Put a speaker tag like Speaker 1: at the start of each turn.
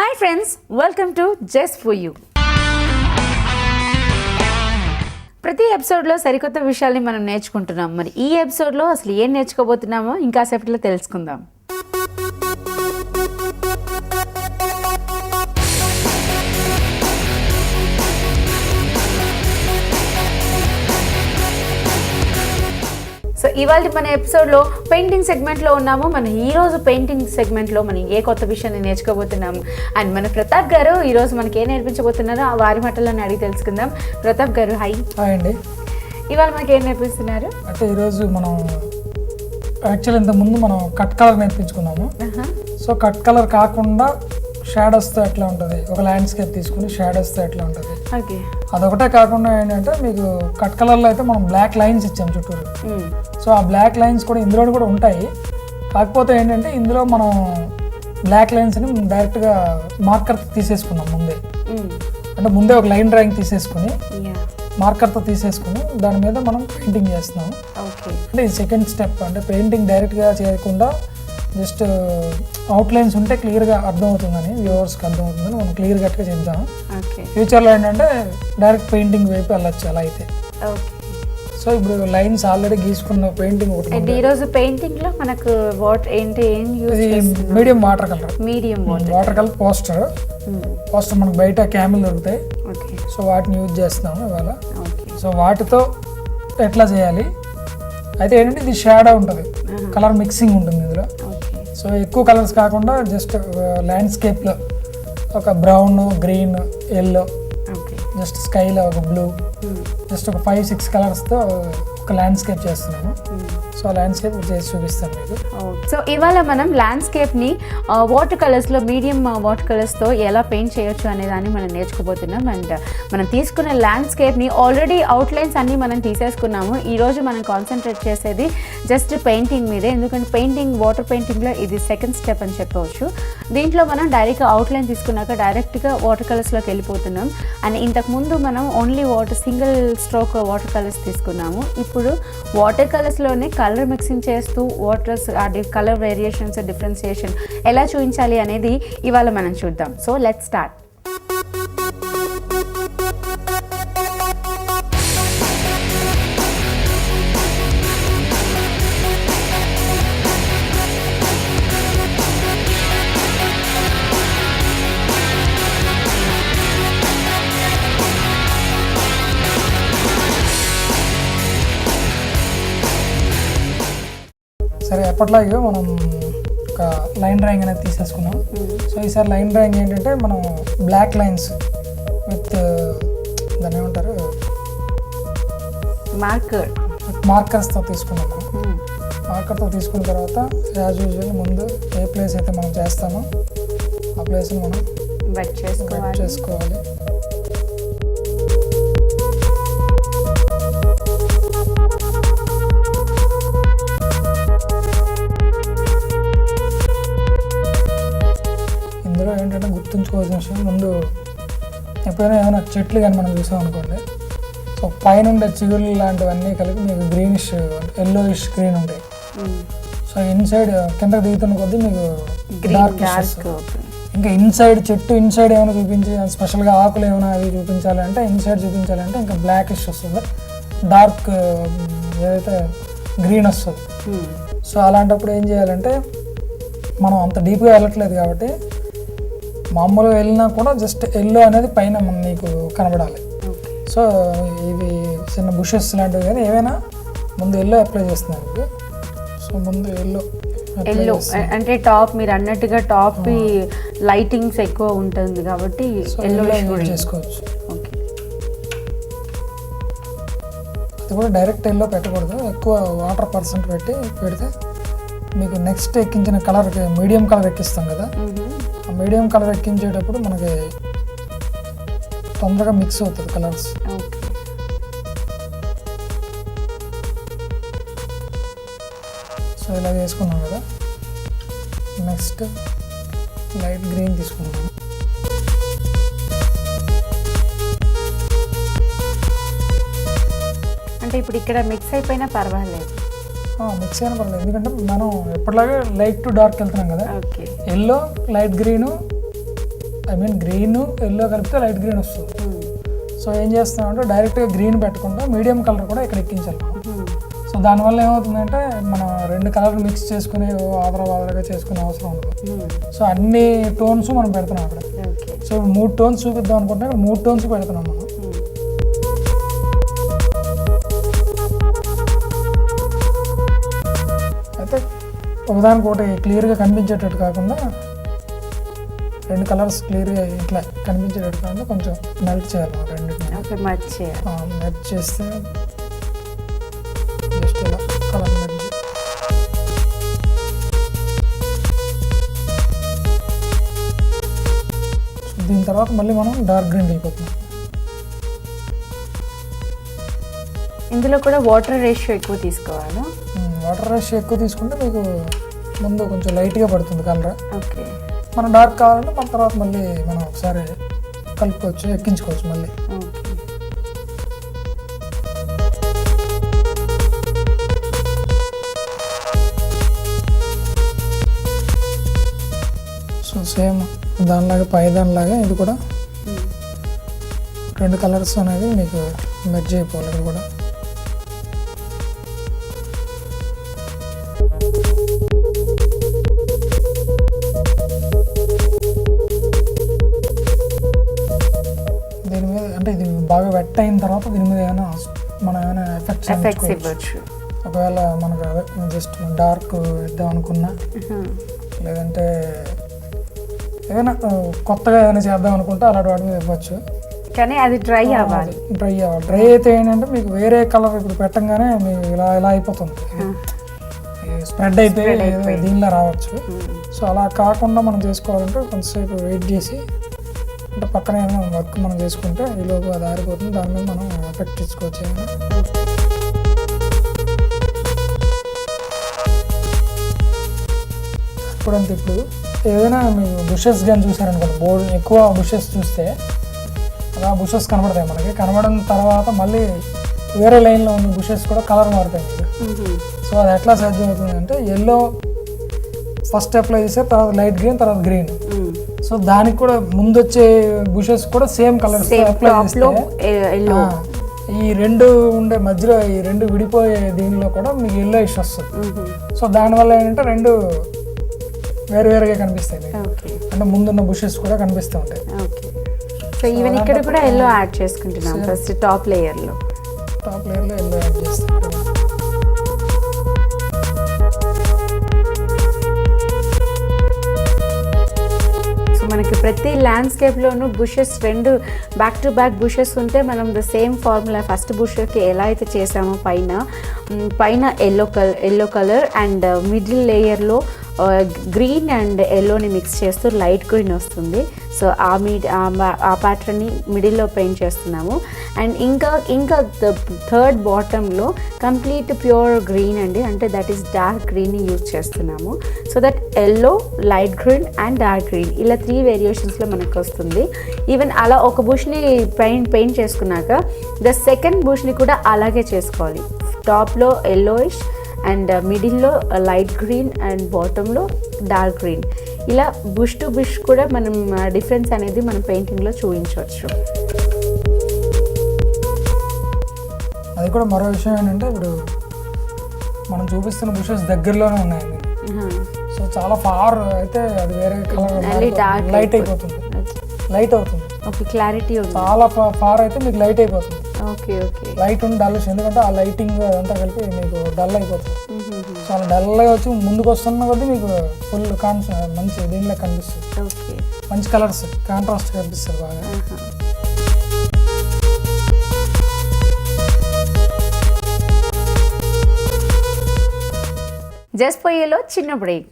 Speaker 1: Hi friends, welcome to just for you. ప్రతి ఎపిసోడ్లో సరికొత్త విషయాల్ని మనం నేర్చుకుంటున్నాం. మరి ఈ ఎపిసోడ్లో అసలు ఏం నేర్చుకోబోతున్నామో ఇంకాసేపట్లో తెలుసుకుందాం. సో ఇవాళ మన ఎపిసోడ్లో పెయింటింగ్ సెగ్మెంట్లో ఉన్నాము. మనం ఈరోజు పెయింటింగ్ సెగ్మెంట్లో మనం ఏ కొత్త విషయాన్ని నేర్చుకోబోతున్నాము అండ్ మన ప్రతాప్ గారు ఈరోజు మనకి ఏ నేర్పించబోతున్నారో ఆ వారి మాటలను అడిగి తెలుసుకుందాం. ప్రతాప్ గారు హాయ్.
Speaker 2: హాయ్ అండి.
Speaker 1: ఇవాళ మనకి ఏం నేర్పిస్తున్నారు?
Speaker 2: అంటే ఈరోజు మనం యాక్చువల్ ఇంతకుముందు మనం కట్ కలర్ నేర్పించుకున్నాము. సో కట్ కలర్ కాకుండా షాడోస్తో ఎట్లా ఉంటుంది, ఒక ల్యాండ్స్కేప్ తీసుకుని షాడోస్తో ఎట్లా ఉంటుంది, అదొకటే కాకుండా ఏంటంటే మీకు కట్ కలర్లో అయితే మనం బ్లాక్ లైన్స్ ఇచ్చాం చుట్టూరు. సో ఆ బ్లాక్ లైన్స్ కూడా ఇందులో కూడా ఉంటాయి. కాకపోతే ఏంటంటే ఇందులో మనం బ్లాక్ లైన్స్ని డైరెక్ట్గా మార్కర్ తీసేసుకున్నాం ముందే. అంటే ముందే ఒక లైన్ డ్రాయింగ్ తీసేసుకుని మార్కర్తో తీసేసుకుని దాని మీద మనం పెయింటింగ్ చేస్తున్నాం. అంటే ఇది సెకండ్ స్టెప్. అంటే పెయింటింగ్ డైరెక్ట్గా చేయకుండా జస్ట్ అవుట్లైన్స్ ఉంటే క్లియర్గా అర్థమవుతుందని, వ్యూవర్స్కి అర్థమవుతుందని మనం క్లియర్ కట్గా చెప్తాము. ఫ్యూచర్లో ఏంటంటే డైరెక్ట్ పెయింటింగ్ వైపు వెళ్ళొచ్చు అలా అయితే. సో ఇప్పుడు లైన్స్ ఆల్రెడీ గీసుకున్న పెయింటింగ్ ఒకటి.
Speaker 1: ఈరోజు పెయింటింగ్లో మనకు
Speaker 2: medium water colour, water colour poster మనకు బయట క్యామెల్ దొరుకుతాయి. సో వాటిని యూజ్ చేస్తున్నాము ఇవాళ. సో వాటితో ఎట్లా చేయాలి అయితే ఏంటంటే ఇది షాడో ఉంటుంది, కలర్ మిక్సింగ్ ఉంటుంది ఇందులో. సో ఎక్కువ కలర్స్ కాకుండా జస్ట్ ల్యాండ్స్కేప్లో ఒక బ్రౌన్, గ్రీన్, ఎల్లో, జస్ట్ స్కైలో ఒక బ్లూ, జస్ట్ ఒక 5-6 కలర్స్తో ఒక ల్యాండ్స్కేప్ చేస్తున్నాము. సో ల్యాండ్స్కేప్ చేసి చూపిస్తాను మీకు.
Speaker 1: సో ఇవాళ మనం ల్యాండ్స్కేప్ని వాటర్ కలర్స్లో, మీడియం వాటర్ కలర్స్తో ఎలా పెయింట్ చేయొచ్చు అనే దాన్ని మనం నేర్చుకోబోతున్నాం. అండ్ మనం తీసుకున్న ల్యాండ్స్కేప్ని ఆల్రెడీ అవుట్లైన్స్ అన్నీ మనం తీసేసుకున్నాము. ఈరోజు మనం కాన్సన్ట్రేట్ చేసేది జస్ట్ పెయింటింగ్ మీదే. ఎందుకంటే పెయింటింగ్, వాటర్ పెయింటింగ్లో ఇది సెకండ్ స్టెప్ అని చెప్పవచ్చు. దీంట్లో మనం డైరెక్ట్గా అవుట్లైన్ తీసుకున్నాక డైరెక్ట్గా వాటర్ కలర్స్లోకి వెళ్ళిపోతున్నాం. అండ్ ఇంతకుముందు మనం only single stroke water colours తీసుకున్నాము. ఇప్పుడు వాటర్ కలర్స్లోనే కలర్ మిక్సింగ్ చేస్తూ వాటర్స్ కలర్ వేరియేషన్స్, డిఫరెన్సియేషన్ ఎలా చూపించాలి అనేది ఇవాళ మనం చూద్దాం. So let's start.
Speaker 2: సరే, ఎప్పట్లాగే మనం ఒక లైన్ డ్రాయింగ్ అనేది తీసేసుకున్నాం. సో ఈసారి లైన్ డ్రాయింగ్ ఏంటంటే మనం బ్లాక్ లైన్స్ విత్ దాన్ని ఏమంటారు, మార్కర్స్తో తీసుకున్నాము. మార్కర్తో తీసుకున్న తర్వాత యాజ్ యూజువల్ ముందు ఏ ప్లేస్ అయితే మనం చేస్తామో ఆ ప్లేస్ని మనం వెట్ చేసుకోవాలి. ఏంటంటే గుర్తుంచుకోవాల్సిన విషయం, ముందు ఎప్పుడైనా ఏమైనా చెట్లు కానీ మనం చూసాం అనుకోండి, సో పైన ఉండే చిగుళ్ళు లాంటివన్నీ కలిపి మీకు గ్రీనిష్, ఎల్లోయిష్ గ్రీన్ ఉంటాయి. సో ఇన్సైడ్ కిందకి దిగుతున్న కొద్దీ మీకు డార్క్. ఇంకా ఇన్సైడ్ చెట్టు ఇన్సైడ్ ఏమైనా చూపించి స్పెషల్గా ఆకులు ఏమైనా అవి చూపించాలంటే, ఇన్సైడ్ చూపించాలంటే ఇంకా బ్లాకిష్ వస్తుంది, డార్క్ ఏదైతే గ్రీన్ వస్తుంది. సో అలాంటప్పుడు ఏం చేయాలంటే, మనం అంత డీప్గా వెళ్ళట్లేదు కాబట్టి మామూలుగా వెళ్ళినా కూడా జస్ట్ ఎల్లో అనేది పైన నీకు కనబడాలి. సో ఇవి చిన్న బుషెస్ లాంటివి కానీ ఏవైనా ముందు ఎల్లో అప్లై చేస్తున్నాను మీకు. సో ముందు ఎల్లో
Speaker 1: అంటే టాప్ మీరు అన్నట్టుగా టాప్ లైటింగ్స్ ఎక్కువ ఉంటుంది కాబట్టి ఎల్లో
Speaker 2: చేసుకోవచ్చు. అది కూడా డైరెక్ట్ ఎల్లో పెట్టకూడదు, ఎక్కువ వాటర్ పర్సెంట్ పెడితే మీకు నెక్స్ట్ ఎక్కించిన కలర్, మీడియం కలర్ ఎక్కిస్తాం కదా, ఆ మీడియం కలర్ ఎక్కించేటప్పుడు మనకి తొందరగా మిక్స్ అవుతుంది కలర్స్. సో ఇలా చేసుకున్నాం కదా. నెక్స్ట్ లైట్ గ్రీన్ తీసుకుంటాం.
Speaker 1: అంటే ఇప్పుడు ఇక్కడ మిక్స్ అయిపోయినా పర్వాలేదు.
Speaker 2: మిక్స్ అయినా పర్లేదు, ఎందుకంటే మనం ఎప్పటిలాగే లైట్ టు డార్క్ వెళ్తున్నాం కదా. Yellow, light green, I mean green yellow కలిపితే లైట్ గ్రీన్ వస్తుంది. సో ఏం చేస్తున్నామంటే డైరెక్ట్గా గ్రీన్ పెట్టకుండా మీడియం కలర్ కూడా ఇక్కడ ఎక్కించాలి. సో దానివల్ల ఏమవుతుందంటే మనం 2 కలర్లు మిక్స్ చేసుకుని ఆదరగా చేసుకునే అవసరం ఉండదు. సో అన్ని టోన్స్ మనం పెడుతున్నాం అక్కడ. సో 3 టోన్స్ చూపిద్దాం అనుకుంటే 3 టోన్స్ పెడుతున్నాం మనం. అయితే ఒకదానికొకటి క్లియర్గా కనిపించేటట్టు కాకుండా 2 కలర్స్ క్లియర్గా ఇట్లా కనిపించేటట్టు కాకుండా కొంచెం మెల్ట్ చేయాలి రెండింటిని. మెల్ట్ చేస్తే జస్ట్ ఇలా కలర్ మెల్ట్. దీని తర్వాత మళ్ళీ మనం డార్క్ గ్రీన్ అయిపోతున్నాం.
Speaker 1: ఇందులో కూడా వాటర్ రేషియో ఎక్కువ తీసుకోవాలా?
Speaker 2: వాటర్ రేషియో ఎక్కువ తీసుకుంటే మీకు ముందు కొంచెం లైట్గా పడుతుంది కలర్.
Speaker 1: ఓకే.
Speaker 2: మనం డార్క్ కావాలంటే మన తర్వాత మళ్ళీ మనం ఒకసారి కలుపుకోవచ్చు, ఎక్కించుకోవచ్చు మళ్ళీ. సో సేమ్ దానిలాగా దానిలాగా ఇది కూడా 2 కలర్స్ అనేవి మీకు మెర్జ్ అయిపోవాలి. ఇది కూడా దీని మీద అంటే ఇది బాగా వెట్ అయిన తర్వాత దీని మీద మనం ఏమైనా ఎఫెక్ట్స్
Speaker 1: ఇవ్వచ్చు.
Speaker 2: ఒకవేళ మనకు జస్ట్ డార్క్ ఇద్దాం అనుకున్నా, లేదంటే ఏదైనా కొత్తగా ఏదైనా చేద్దాం అనుకుంటే అలాంటి వాటి మీద ఇవ్వచ్చు.
Speaker 1: కానీ అది డ్రై అవ్వాలి.
Speaker 2: డ్రై అయితే ఏంటంటే మీకు వేరే కలర్ ఇప్పుడు పెట్టంగానే మీకు ఇలా అయిపోతుంది, స్ప్రెడ్ అయిపోయి దీనిలో రావచ్చు. సో అలా కాకుండా మనం చేసుకోవాలంటే కొంతసేపు వెయిట్ చేసి, అంటే పక్కన ఏమైనా వర్క్ మనం చేసుకుంటే ఈలోపు అది ఆరిపోతుంది, దాని మీద మనం ఎఫెక్ట్ ఇచ్చుకోవచ్చు. ఇప్పుడంతే ఇప్పుడు ఏదైనా మీరు బుషెస్ కానీ చూసారనుకోండి, బోర్డు ఎక్కువ బుషెస్ చూస్తే అలా బుషెస్ కనబడతాయి మనకి. కనబడిన తర్వాత మళ్ళీ వేరే లైన్లో ఉన్న బుషెస్ కూడా కలర్ మారుతాయి మీకు. సో అది ఎట్లా సాధ్యం అవుతుంది అంటే ఎల్లో ఫస్ట్ అప్లై చేస్తే తర్వాత లైట్ గ్రీన్ తర్వాత గ్రీన్. సో దానికి కూడా ముందు వచ్చే బుషెస్ కూడా సేమ్ కలర్ అప్లై చేస్తే ఈ 2 ఉండే మధ్యలో ఈ 2 విడిపోయే దీనిలో కూడా మీకు ఎల్లో ఇష్ వస్తుంది. సో దానివల్ల ఏంటంటే 2 వేరువేరుగా కనిపిస్తాయి, అంటే ముందున్న బుషెస్ కూడా కనిపిస్తూ ఉంటాయి.
Speaker 1: సో ఈవెన్ ఇక్కడ కూడా ఎల్లో యాడ్ చేసుకుంటున్నాం ఫస్ట్ టాప్ లేయర్లో
Speaker 2: ఎల్లో యాడ్ చేస్తాం.
Speaker 1: మనకి ప్రతి ల్యాండ్స్కేప్లోనూ bushes 2 back to back bushes ఉంటే మనం ద సేమ్ ఫార్ములా ఫస్ట్ బుషెస్కి ఎలా అయితే చేసామో పైన ఎల్లో కలర్ అండ్ మిడిల్ లేయర్లో గ్రీన్ అండ్ ఎల్లోని మిక్స్ చేస్తూ లైట్ గ్రీన్ వస్తుంది. సో ఆ ప్యాటర్న్ని మిడిల్లో పెయింట్ చేస్తున్నాము. అండ్ ఇంకా థర్డ్ బాటంలో కంప్లీట్ ప్యూర్ గ్రీన్ అండి, అంటే దట్ ఈస్ డార్క్ గ్రీన్ని యూజ్ చేస్తున్నాము. So that yellow, light green and dark green ఇలా 3 వేరియేషన్స్లో మనకు వస్తుంది. ఈవెన్ అలా ఒక బుష్ని పెయింట్ చేసుకున్నాక ద సెకండ్ బుష్ని కూడా అలాగే చేసుకోవాలి. టాప్లో ఎల్లోయిష్ అండ్ మిడిల్లో లైట్ గ్రీన్ అండ్ బాటంలో డార్క్ గ్రీన్, ఇలా బుష్ టు బుష్ కూడా మనం డిఫరెన్స్ అనేది మనం పెయింటింగ్లో చూపించవచ్చు.
Speaker 2: అది కూడా మరో విషయం ఏంటంటే ఇప్పుడు మనం చూపిస్తున్న బుషెస్ దగ్గరలోనే ఉన్నాయి. సో చాలా ఫార్ అయితే అది వేరే కలర్ లైట్ అయిపోతుంది, లైట్ అవుతుంది.
Speaker 1: ఓకే, క్లారిటీ
Speaker 2: చాలా ఫార్ అయితే మీకు లైట్ అయిపోతుంది.
Speaker 1: ఓకే
Speaker 2: లైట్ ఉండి డల్, ఎందుకంటే ఆ లైటింగ్ అదంతా కలిపి మీకు డల్ అయిపోతుంది. సో అలా డల్గా వచ్చి ముందుకు వస్తున్న కొద్దీ మీకు ఫుల్ మంచి దీనిలో కనిపిస్తుంది, మంచి కలర్స్ కాంట్రాస్ట్ కనిపిస్తుంది బాగా.
Speaker 1: జస్ట్ పోయేలో చిన్న బ్రేక్.